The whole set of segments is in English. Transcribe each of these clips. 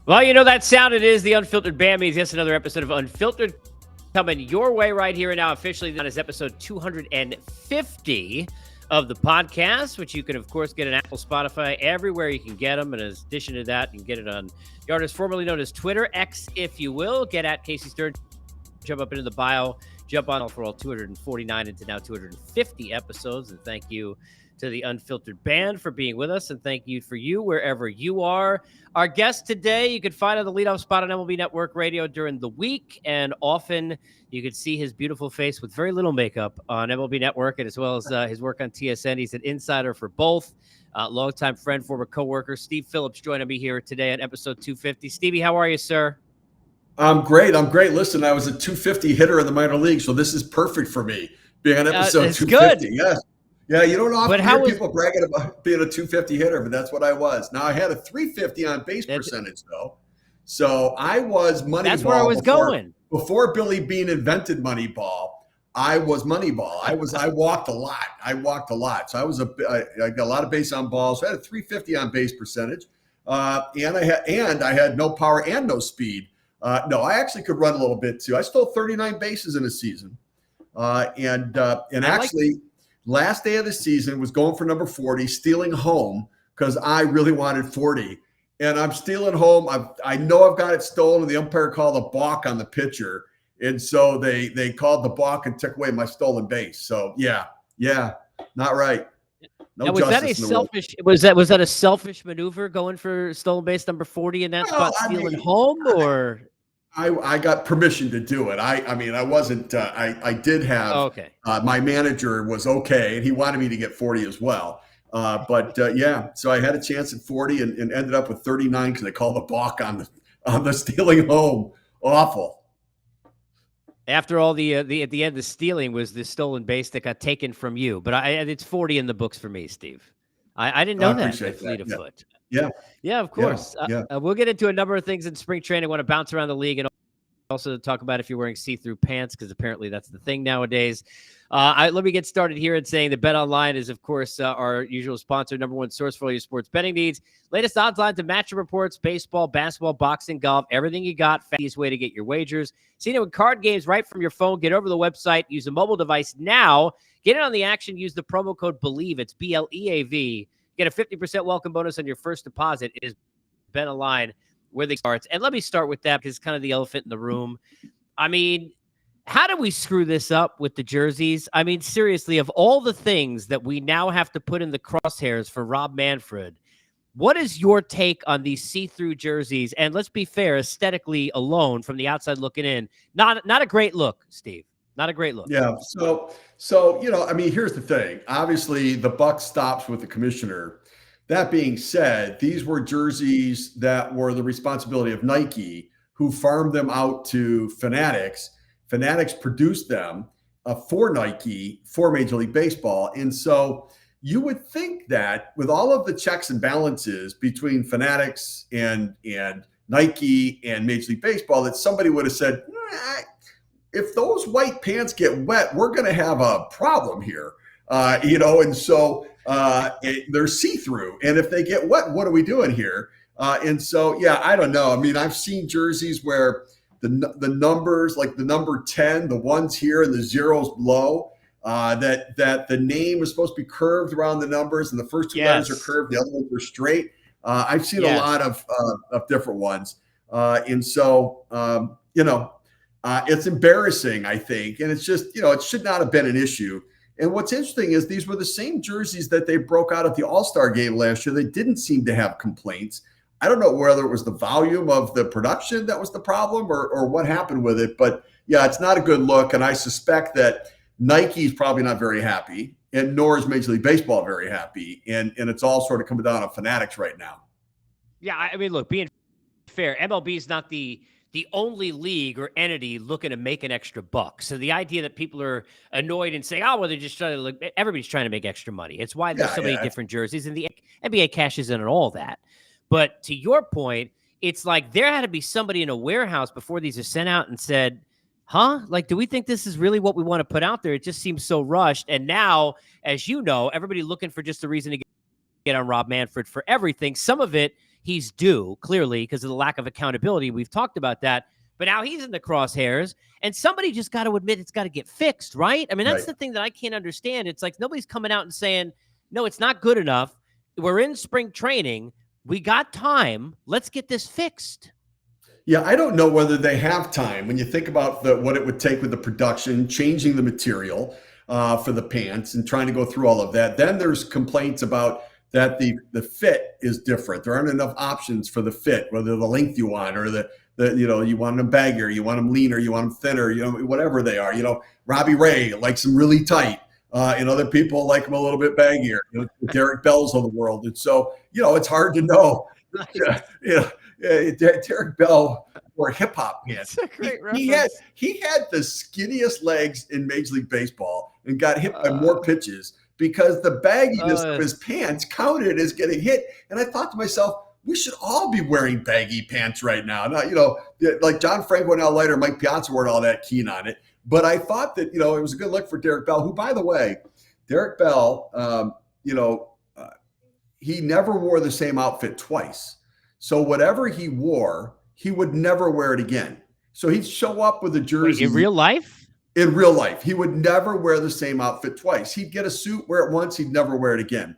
Well, you know that sound. It is the Unfiltered Band means. Yes, another episode of Unfiltered coming your way right here and now. Officially, that is episode 250 of the podcast, which you can, of course, get on Apple, Spotify, everywhere you can get them. And in addition to that, you can get it on the artist formerly known as Twitter, X, if you will. Get at Casey Stern. Jump up into the bio. Jump on for all 249 into now 250 episodes. And thank you to the Unfiltered Band for being with us, and thank you for you wherever you are. Our guest today, you can find on the leadoff spot on MLB Network Radio during the week, and often you can see his beautiful face with very little makeup on MLB Network, and as well as his work on TSN. He's an insider for both. Longtime friend, former coworker, Steve Phillips, joining me here today on episode 250. Stevie, how are you, sir? I'm great. Listen, I was a 250 hitter in the minor league, so this is perfect for me, being on episode 250. Good. Yes. Yeah, you don't often hear people bragging about being a 250 hitter, but that's what I was. Now, I had a 350 on base percentage, though. So I was Moneyball. That's where I was going. Before Billy Beane invented Moneyball, I was Moneyball. I walked a lot. So I got a lot of base on balls. So I had a 350 on base percentage. And I had no power and no speed. No, I actually could run a little bit, too. I stole 39 bases in a season. Last day of the season was going for number 40, stealing home because I really wanted 40. And I'm stealing home. I know I've got it stolen. The umpire called a balk on the pitcher. And so they called the balk and took away my stolen base. So, yeah, not right. No now, was that a selfish? Was that a selfish maneuver going for stolen base number 40 in that spot, stealing home, or? I got permission to do it. I wasn't. I did have. My manager was okay, and he wanted me to get 40 as well. So I had a chance at 40 and ended up with 39 because they called the balk on the stealing home. Awful. After all, at the end, the stealing was the stolen base that got taken from you. But it's 40 in the books for me, Steve. I didn't know that. Fleet of foot. Yeah, of course. We'll get into a number of things in spring training. I want to bounce around the league and also talk about if you're wearing see-through pants, because apparently that's the thing nowadays. Let me get started here in saying that BetOnline is, of course, our usual sponsor, number one source for all your sports betting needs. Latest odds lines and matchup reports, baseball, basketball, boxing, golf, everything you got. Fastest way to get your wagers. See it with card games right from your phone. Get over to the website. Use a mobile device now. Get in on the action. Use the promo code BELIEVE. It's BLEAV. Get a 50% welcome bonus on your first deposit. It is BetOnline where they start. And let me start with that because it's kind of the elephant in the room. I mean, how do we screw this up with the jerseys? I mean, seriously, of all the things that we now have to put in the crosshairs for Rob Manfred, what is your take on these see-through jerseys? And let's be fair, aesthetically alone, from the outside looking in, not a great look, Steve. Not a great look. Yeah. So here's the thing. Obviously, the buck stops with the commissioner. That being said, these were jerseys that were the responsibility of Nike, who farmed them out to Fanatics. Fanatics produced them for Nike, for Major League Baseball. And so you would think that with all of the checks and balances between Fanatics and Nike and Major League Baseball, that somebody would have said, if those white pants get wet, we're going to have a problem here, and so they're see-through. And if they get wet, what are we doing here? I don't know. I mean, I've seen jerseys where the numbers, like the number 10, the ones here and the zeros below, that the name is supposed to be curved around the numbers, and the first two letters are curved, the other ones are straight. I've seen a lot of different ones. It's embarrassing, I think. And it's just, it should not have been an issue. And what's interesting is these were the same jerseys that they broke out at the All-Star game last year. They didn't seem to have complaints. I don't know whether it was the volume of the production that was the problem or what happened with it. But yeah, it's not a good look. And I suspect that Nike's probably not very happy, and nor is Major League Baseball very happy. And it's all sort of coming down on Fanatics right now. Yeah, I mean, look, being fair, MLB is not the only league or entity looking to make an extra buck. So the idea that people are annoyed and saying, they're just trying to look, everybody's trying to make extra money. It's why there's so many different jerseys, and the NBA cashes in on all that. But to your point, it's like there had to be somebody in a warehouse before these are sent out and said, like, do we think this is really what we want to put out there? It just seems so rushed. And now, as you know, everybody looking for just a reason to get on Rob Manfred for everything. Some of it he's due, clearly, because of the lack of accountability. We've talked about that. But now he's in the crosshairs, and somebody just got to admit it's got to get fixed, right? I mean, that's the thing that I can't understand. It's like nobody's coming out and saying, no, it's not good enough. We're in spring training. We got time. Let's get this fixed. Yeah, I don't know whether they have time. When you think about what it would take with the production, changing the material for the pants and trying to go through all of that, then there's complaints about that the fit is different. There aren't enough options for the fit, whether the length you want or the you want them baggier, you want them leaner, you want them thinner, whatever they are. Robbie Ray likes them really tight. And other people like them a little bit baggier, Derek Bell's of the world. And so, it's hard to know. Derek Bell wore hip hop pants. That's a great reference. He had the skinniest legs in Major League Baseball and got hit by more pitches because the bagginess of his pants counted as getting hit. And I thought to myself, we should all be wearing baggy pants right now. Not, like John Franco and Al Leiter, Mike Piazza weren't all that keen on it. But I thought that, it was a good look for Derek Bell, who, by the way, Derek Bell, he never wore the same outfit twice. So whatever he wore, he would never wear it again. So he'd show up with a jersey. Wait, in real life? In real life. He would never wear the same outfit twice. He'd get a suit, wear it once, he'd never wear it again.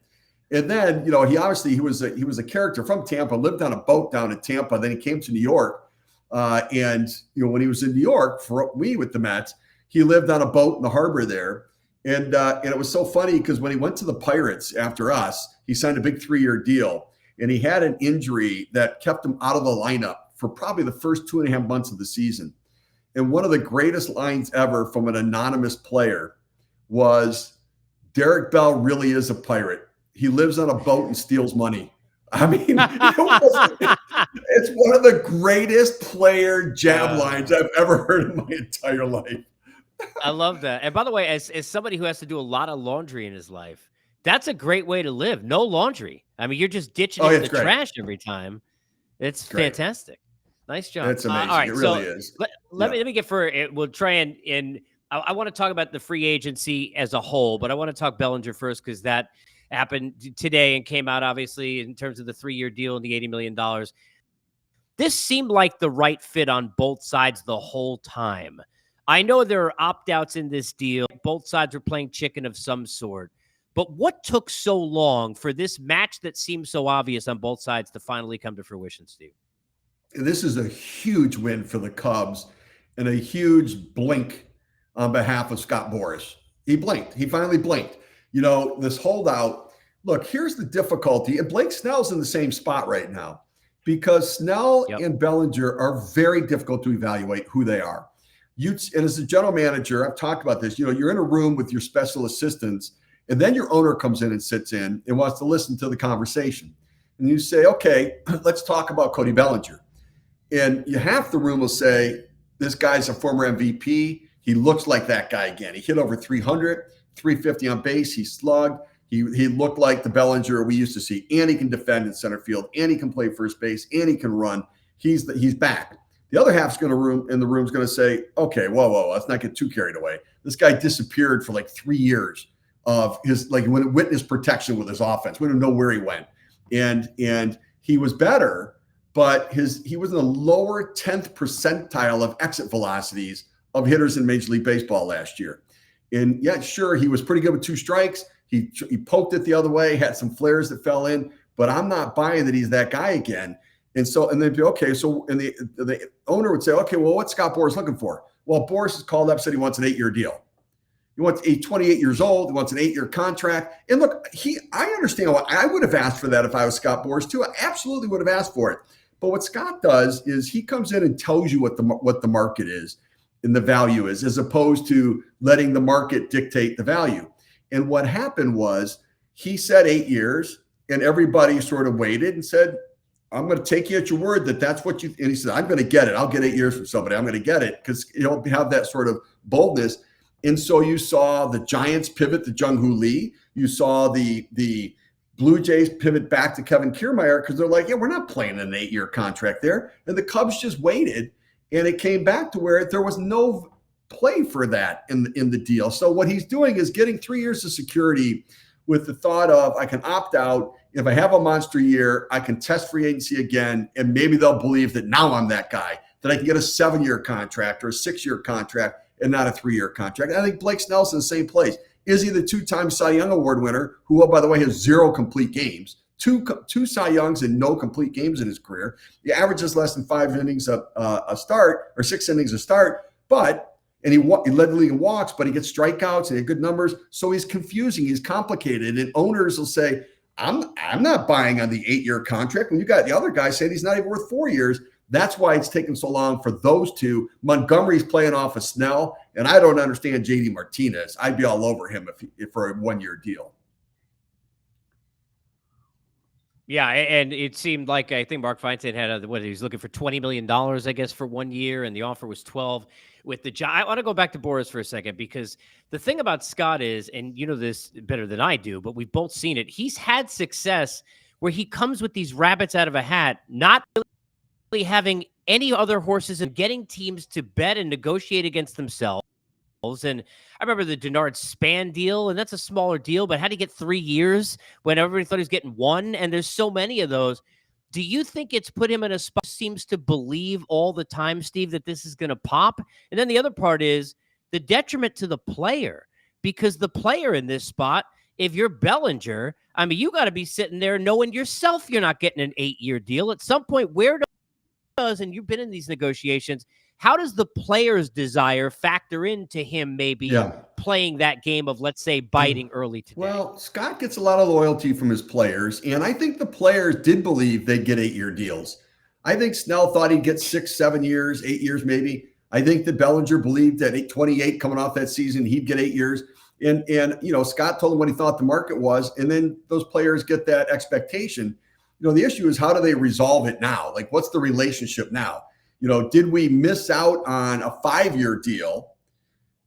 And then, he was a character from Tampa, lived on a boat down in Tampa. Then he came to New York. And when he was in New York with the Mets, he lived on a boat in the harbor there. And it was so funny because when he went to the Pirates after us, he signed a big 3-year deal. And he had an injury that kept him out of the lineup for probably the first 2.5 months of the season. And one of the greatest lines ever from an anonymous player was, Derek Bell really is a pirate. He lives on a boat and steals money. I mean, it's one of the greatest player jab lines I've ever heard in my entire life. I love that. And by the way, as somebody who has to do a lot of laundry in his life, that's a great way to live. No laundry. I mean, you're just ditching it in the trash every time. It's fantastic. Nice job. It's amazing. All right, it really is. Let me get we'll try and I want to talk about the free agency as a whole, but I want to talk Bellinger first because that happened today and came out, obviously, in terms of the 3-year deal and the $80 million. This seemed like the right fit on both sides the whole time. I know there are opt-outs in this deal. Both sides were playing chicken of some sort. But what took so long for this match that seemed so obvious on both sides to finally come to fruition, Steve? This is a huge win for the Cubs and a huge blink on behalf of Scott Boras. He blinked. He finally blinked. This holdout. Look, here's the difficulty. And Blake Snell's in the same spot right now because Snell and Bellinger are very difficult to evaluate who they are. And as a general manager, I've talked about this. You're in a room with your special assistants, and then your owner comes in and sits in and wants to listen to the conversation. And you say, okay, let's talk about Cody Bellinger. And half the room will say, this guy's a former MVP. He looks like that guy again. He hit over 300, 350 on base. He slugged. He looked like the Bellinger we used to see. And he can defend in center field. And he can play first base. And he can run. He's back. The other half's going to say, okay, whoa, let's not get too carried away. This guy disappeared for like 3 years of his witness protection with his offense. We don't know where he went. And he was better, but he was in the lower 10th percentile of exit velocities of hitters in Major League Baseball last year. And sure, he was pretty good with 2 strikes. He poked it the other way, had some flares that fell in, but I'm not buying that he's that guy again. And they'd be, okay, so and the owner would say, okay, well, what's Scott Boras looking for? Well, Boras has called up, said he wants an 8-year deal. He wants 28 years old. He wants an 8-year contract. And look, I understand what I would have asked for that if I was Scott Boras too. I absolutely would have asked for it. But what Scott does is he comes in and tells you what the market is and the value is, as opposed to letting the market dictate the value. And what happened was he said 8 years, and everybody sort of waited and said, I'm going to take you at your word that that's what you, and he said, I'm going to get it. I'll get 8 years from somebody. I'm going to get it because you don't have that sort of boldness. And so you saw the Giants pivot to Jung-Hoo Lee. You saw the Blue Jays pivot back to Kevin Kiermaier because they're like, we're not playing an 8-year contract there. And the Cubs just waited, and it came back to where there was no play for that in the deal. So what he's doing is getting 3 years of security with the thought of I can opt out if I have a monster year, I can test free agency again, and maybe they'll believe that now I'm that guy, that I can get a 7-year contract or a 6-year contract and not a 3-year contract. I think Blake Snell's in the same place. Is he the 2-time Cy Young Award winner, who, oh, by the way, has 0 complete games? Two Cy Youngs and no complete games in his career. He averages less than 5 innings a start, or 6 innings a start, and he led the league in walks, but he gets strikeouts and he had good numbers. So he's confusing, he's complicated, and owners will say, I'm not buying on the 8-year contract. When you got the other guy saying he's not even worth 4 years, that's why it's taken so long for those two. Montgomery's playing off of Snell, and I don't understand JD Martinez. I'd be all over him if for a 1-year deal. Yeah, and it seemed like, I think Mark Feinstein had he was looking for $20 million, I guess, for 1 year, and the offer was 12 with the job. I want to go back to Boras for a second, because the thing about Scott is, and you know this better than I do, but we've both seen it. He's had success where he comes with these rabbits out of a hat, not really having any other horses, and getting teams to bet and negotiate against themselves. And I remember the Denard Span deal, and that's a smaller deal, but how do you get 3 years when everybody thought he was getting 1? And there's so many of those. Do you think it's put him in a spot, seems to believe all the time, Steve, that this is going to pop? And then the other part is the detriment to the player, because the player in this spot, if you're Bellinger, I mean, you got to be sitting there knowing yourself you're not getting an 8-year deal. At some point, where does, and you've been in these negotiations, how does the player's desire factor into him maybe playing that game of, let's say, biting early today? Well, Scott gets a lot of loyalty from his players, and I think the players did believe they'd get 8-year deals. I think Snell thought he'd get 6, 7 years, 8 years maybe. I think that Bellinger believed that at 28 coming off that season, he'd get 8 years. And you know, Scott told him what he thought the market was, and then those players get that expectation. You know, the issue is, how do they resolve it now? Like, what's the relationship now? You know, did we miss out on a 5-year deal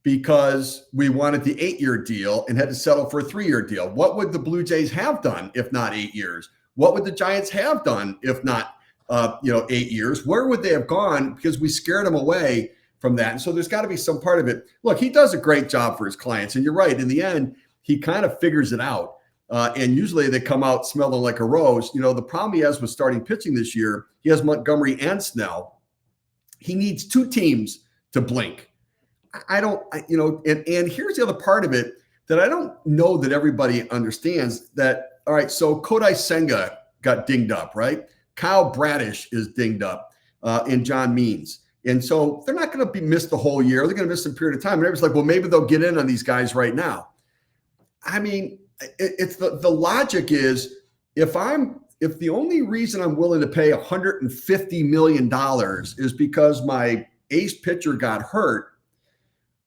because we wanted the 8-year deal and had to settle for a 3-year deal? What would the Blue Jays have done if not 8 years? What would the Giants have done if not, 8 years? Where would they have gone? Because we scared them away from that. And so there's got to be some part of it. Look, he does a great job for his clients. And you're right. In the end, he kind of figures it out. And usually they come out smelling like a rose. You know, the problem he has with starting pitching this year, he has Montgomery and Snell. He needs 2 teams to blink. And here's the other part of it that I don't know that everybody understands. That, all right, so Kodai Senga got dinged up, right? Kyle Bradish is dinged up, and John Means. And so they're not going to be missed the whole year. They're going to miss some period of time. And everybody's like, well, maybe they'll get in on these guys right now. I mean, it's the logic is, if the only reason I'm willing to pay $150 million is because my ace pitcher got hurt,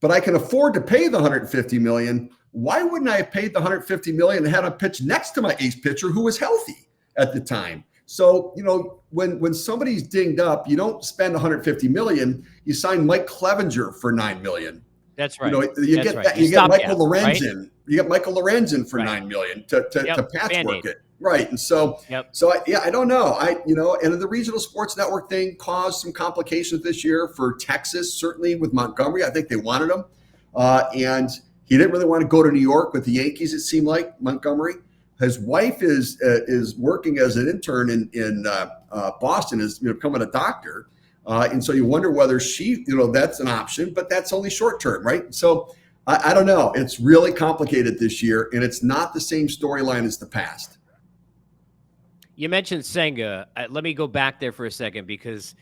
but I can afford to pay the $150 million, why wouldn't I have paid the $150 million and had him pitch next to my ace pitcher who was healthy at the time? So, you know, when somebody's dinged up, you don't spend $150 million. You sign Mike Clevenger for $9 million. That's right. You know, you get Michael Lorenzen. Right? You get Michael Lorenzen for $9 million to patchwork it. Right. And so, I don't know. And the regional sports network thing caused some complications this year for Texas, certainly with Montgomery. I think they wanted him. And he didn't really want to go to New York with the Yankees, it seemed like, Montgomery. His wife is working as an intern in Boston, is becoming a doctor. And so you wonder whether she, that's an option, but that's only short term, right? So I don't know. It's really complicated this year, and it's not the same storyline as the past. You mentioned Senga. Let me go back there for a second, because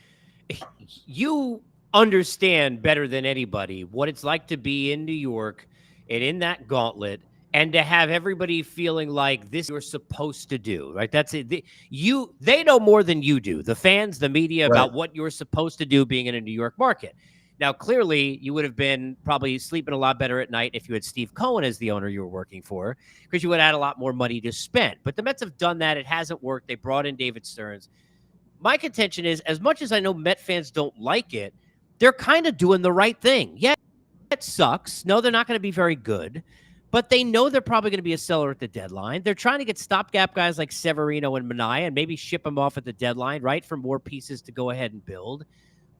you understand better than anybody what it's like to be in New York and in that gauntlet, and to have everybody feeling like this you're supposed to do, right? That's it. They know more than you do, the fans, the media, about what you're supposed to do being in a New York market. Now, clearly, you would have been probably sleeping a lot better at night if you had Steve Cohen as the owner you were working for, because you would have had a lot more money to spend. But the Mets have done that. It hasn't worked. They brought in David Stearns. My contention is, as much as I know Met fans don't like it, they're kind of doing the right thing. Yeah, it sucks. No, they're not going to be very good, but they know they're probably going to be a seller at the deadline. They're trying to get stopgap guys like Severino and Minaya and maybe ship them off at the deadline, right, for more pieces to go ahead and build.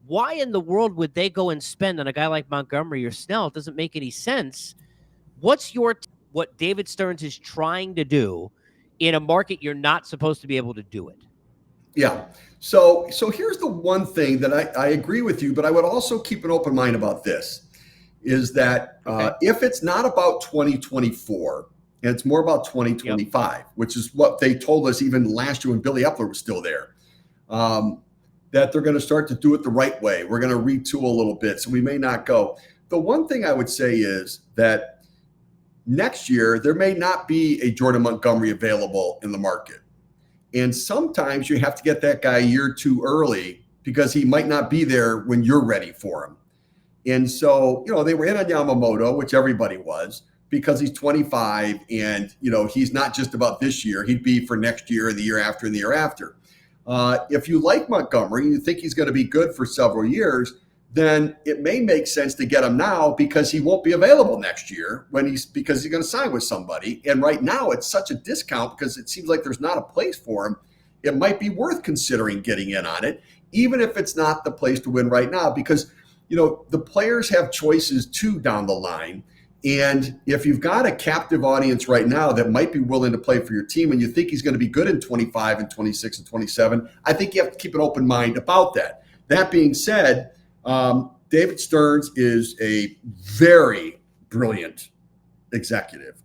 Why in the world would they go and spend on a guy like Montgomery or Snell? It doesn't make any sense. What David Stearns is trying to do in a market you're not supposed to be able to do it. Yeah. So here's the one thing that I agree with you, but I would also keep an open mind about this, is that if it's not about 2024 and it's more about 2025, which is what they told us even last year when Billy Epler was still there, that they're going to start to do it the right way. We're going to retool a little bit, so we may not go. The one thing I would say is that next year there may not be a Jordan Montgomery available in the market. And sometimes you have to get that guy a year or two early because he might not be there when you're ready for him. And so, they were in on Yamamoto, which everybody was, because he's 25 and, he's not just about this year. He'd be for next year and the year after and the year after. If you like Montgomery, you think he's going to be good for several years, then it may make sense to get him now because he won't be available next year because he's going to sign with somebody. And right now it's such a discount because it seems like there's not a place for him. It might be worth considering getting in on it, even if it's not the place to win right now, because, the players have choices too down the line. And if you've got a captive audience right now that might be willing to play for your team and you think he's going to be good in 25 and 26 and 27, I think you have to keep an open mind about that. That being said, David Stearns is a very brilliant executive.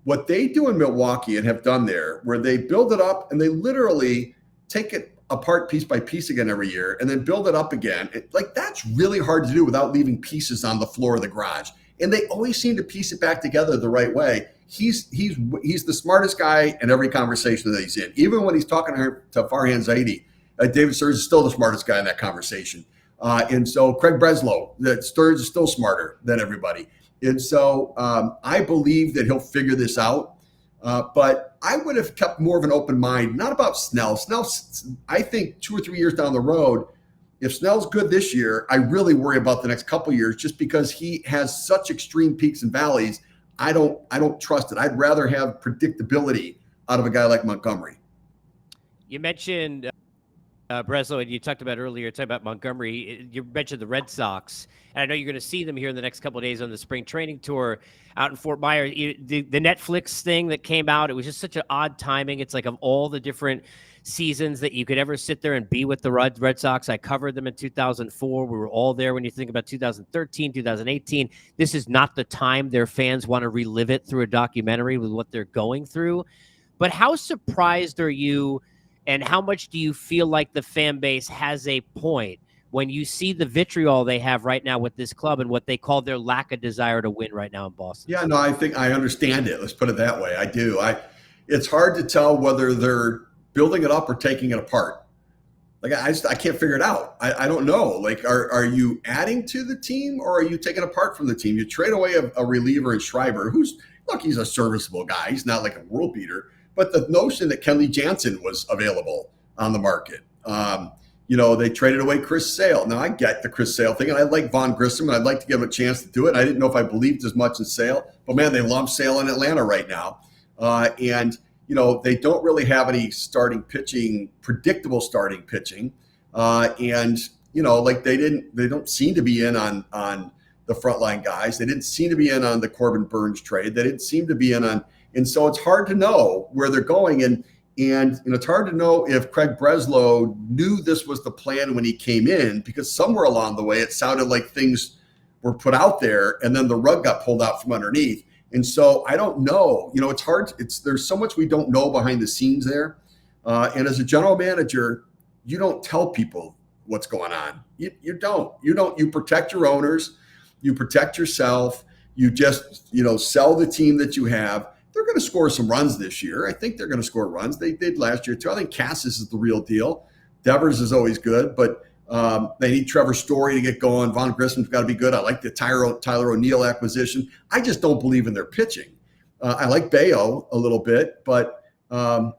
What they do in Milwaukee and have done there, where they build it up and they literally take it apart piece by piece again every year and then build it up again. That's really hard to do without leaving pieces on the floor of the garage. And they always seem to piece it back together the right way. He's the smartest guy in every conversation that he's in. Even when he's talking to Farhan Zaidi, David Stearns is still the smartest guy in that conversation. And so Craig Breslow, that Stearns is still smarter than everybody. And so I believe that he'll figure this out. But I would have kept more of an open mind, not about Snell. Snell, I think 2 or 3 years down the road, if Snell's good this year, I really worry about the next couple of years just because he has such extreme peaks and valleys. I don't trust it. I'd rather have predictability out of a guy like Montgomery. You mentioned Breslow, and you talked about earlier, talking about Montgomery. You mentioned the Red Sox, and I know you're going to see them here in the next couple of days on the spring training tour out in Fort Myers. The Netflix thing that came out, it was just such an odd timing. It's like of all the different seasons that you could ever sit there and be with the Red Sox. I covered them in 2004. We were all there when you think about 2013, 2018. This is not the time their fans want to relive it through a documentary with what they're going through. But how surprised are you, and how much do you feel like the fan base has a point when you see the vitriol they have right now with this club and what they call their lack of desire to win right now in Boston? Yeah, no, I think I understand it. Let's put it that way. I do. It's hard to tell whether they're building it up or taking it apart. I can't figure it out. I don't know. Are you adding to the team or are you taking apart from the team? You trade away a reliever in Schreiber, he's a serviceable guy. He's not like a world beater. But the notion that Kenley Jansen was available on the market, they traded away Chris Sale. Now I get the Chris Sale thing, and I like Vaughn Grissom, and I'd like to give him a chance to do it. I didn't know if I believed as much in Sale, but man, they love Sale in Atlanta right now, and they don't really have any predictable starting pitching, and they don't seem to be in on the frontline guys. They didn't seem to be in on the Corbin Burns trade. They didn't seem to be in on. And so it's hard to know where they're going. And it's hard to know if Craig Breslow knew this was the plan when he came in, because somewhere along the way, it sounded like things were put out there and then the rug got pulled out from underneath. And so I don't know, it's hard. There's so much we don't know behind the scenes there. And as a general manager, you don't tell people what's going on. You don't, you protect your owners, you protect yourself, you just, sell the team that you have. They're going to score some runs this year. I think they're going to score runs. They did last year too. I think Cassis is the real deal. Devers is always good, but they need Trevor Story to get going. Vaughn Grissom's got to be good. I like the Tyler O'Neill acquisition. I just don't believe in their pitching. I like Bayo a little bit, but I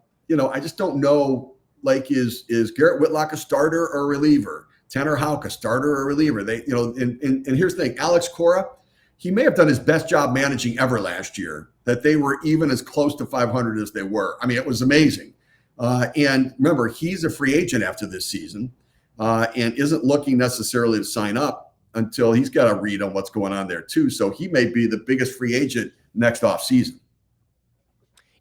just don't know. Is Garrett Whitlock a starter or a reliever? Tanner Houck a starter or a reliever? And here's the thing: Alex Cora, he may have done his best job managing ever last year, that they were even as close to 500 as they were. I mean, it was amazing. And remember, he's a free agent after this season and isn't looking necessarily to sign up until he's got a read on what's going on there too. So he may be the biggest free agent next offseason.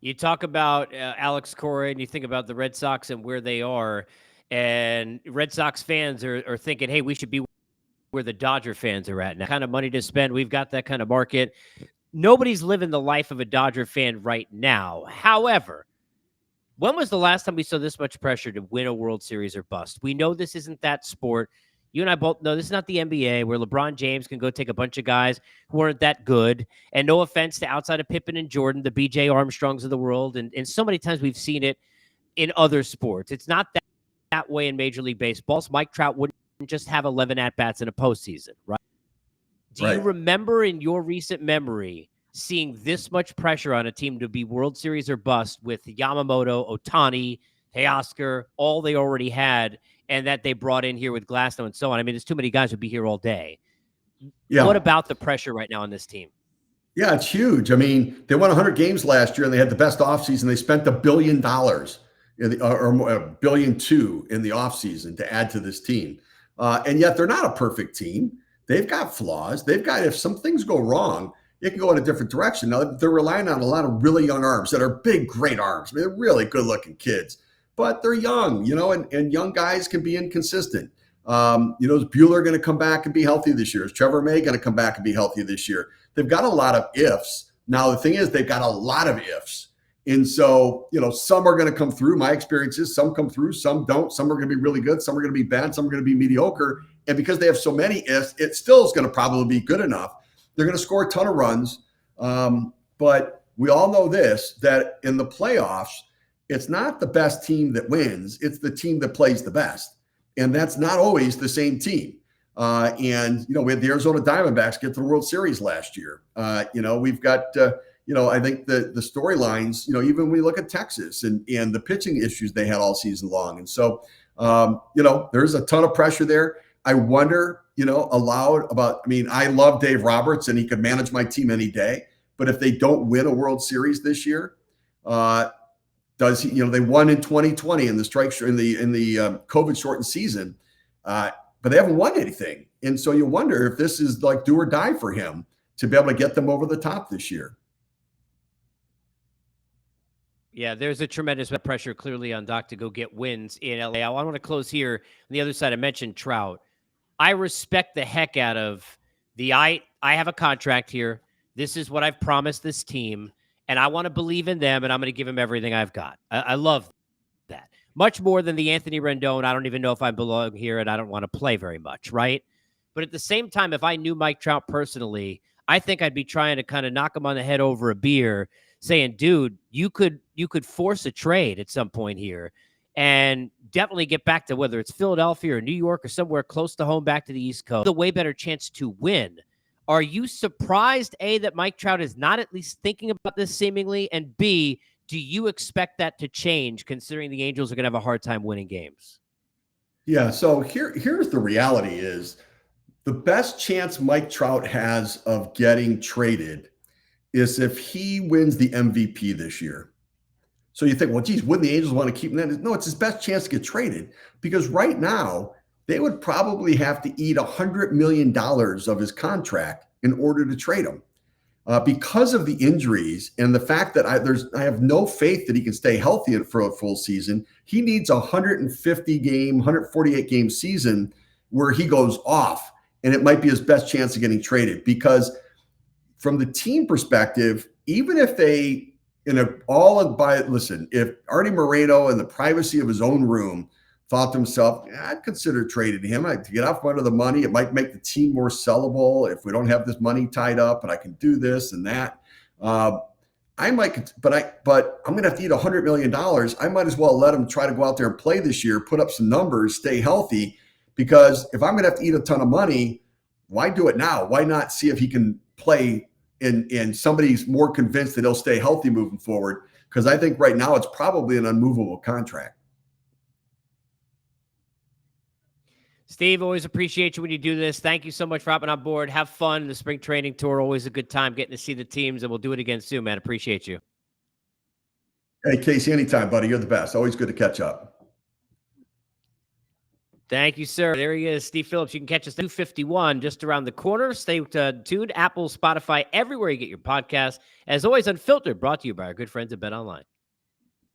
You talk about Alex Cora, and you think about the Red Sox and where they are, and Red Sox fans are thinking, hey, we should be where the Dodger fans are at now. Kind of money to spend. We've got that kind of market. Nobody's living the life of a Dodger fan right now. However, when was the last time we saw this much pressure to win a World Series or bust? We know this isn't that sport. You and I both know this is not the NBA where LeBron James can go take a bunch of guys who aren't that good. And no offense to outside of Pippen and Jordan, the BJ Armstrongs of the world. And so many times we've seen it in other sports. It's not that way in Major League Baseball. Mike Trout wouldn't just have 11 at-bats in a postseason, right? Do you remember in your recent memory seeing this much pressure on a team to be World Series or bust with Yamamoto, Ohtani, Teoscar, all they already had, and that they brought in here with Glasnow and so on? I mean, there's too many guys who'd be here all day. Yeah. What about the pressure right now on this team? Yeah, it's huge. I mean, they won 100 games last year, and they had the best offseason. They spent $1 billion or $1.2 billion in the offseason to add to this team. And yet they're not a perfect team. They've got flaws. They've got, if some things go wrong, it can go in a different direction. Now, they're relying on a lot of really young arms that are big, great arms. I mean, they're really good-looking kids, but they're young, and young guys can be inconsistent. Is Buehler going to come back and be healthy this year? Is Trevor May going to come back and be healthy this year? They've got a lot of ifs. Now, the thing is, they've got a lot of ifs. And so, some are going to come through. My experience is some come through, some don't. Some are going to be really good. Some are going to be bad. Some are going to be mediocre. And because they have so many ifs, it still is going to probably be good enough. They're going to score a ton of runs. But we all know this, that in the playoffs, it's not the best team that wins. It's the team that plays the best. And that's not always the same team. We had the Arizona Diamondbacks get to the World Series last year. We've got, I think the storylines, even when we look at Texas and the pitching issues they had all season long. And so, there's a ton of pressure there. I wonder, I love Dave Roberts and he could manage my team any day. But if they don't win a World Series this year, does he, they won in 2020 in the COVID shortened season, but they haven't won anything. And so you wonder if this is like do or die for him to be able to get them over the top this year. Yeah, there's a tremendous pressure clearly on Doc to go get wins in LA. I want to close here on the other side. I mentioned Trout. I respect the heck out of I have a contract here. This is what I've promised this team, and I want to believe in them, and I'm going to give them everything I've got. I love that. Much more than the Anthony Rendon. I don't even know if I belong here, and I don't want to play very much, right? But at the same time, if I knew Mike Trout personally, I think I'd be trying to kind of knock him on the head over a beer, saying, dude, you could force a trade at some point here and definitely get back to whether it's Philadelphia or New York or somewhere close to home back to the East Coast. The way better chance to win. Are you surprised, A, that Mike Trout is not at least thinking about this seemingly? And B, do you expect that to change considering the Angels are going to have a hard time winning games? Yeah, so here's the reality is the best chance Mike Trout has of getting traded is if he wins the MVP this year. So you think, well, geez, wouldn't the Angels want to keep him then? No, it's his best chance to get traded because right now they would probably have to eat $100 million of his contract in order to trade him. Because of the injuries and the fact that I have no faith that he can stay healthy for a full season. He needs a 148 game season where he goes off, and it might be his best chance of getting traded. Because from the team perspective, even if they if Artie Moreno in the privacy of his own room thought to himself, I'd consider trading him to get off one of the money. It might make the team more sellable if we don't have this money tied up, and I can do this and that. I might, but I'm going to have to eat $100 million. I might as well let him try to go out there and play this year, put up some numbers, stay healthy. Because if I'm going to have to eat a ton of money, why do it now? Why not see if he can play and somebody's more convinced that he'll stay healthy moving forward? Because I think right now it's probably an unmovable contract. Steve, always appreciate you when you do this. Thank you so much for hopping on board. Have fun. The spring training tour, always a good time getting to see the teams, and we'll do it again soon, man. Appreciate you. Hey, Casey, anytime, buddy. You're the best. Always good to catch up. Thank you, sir. There he is, Steve Phillips. You can catch us 251 just around the corner. Stay tuned. Apple, Spotify, everywhere you get your podcasts. As always, Unfiltered, brought to you by our good friends at BetOnline.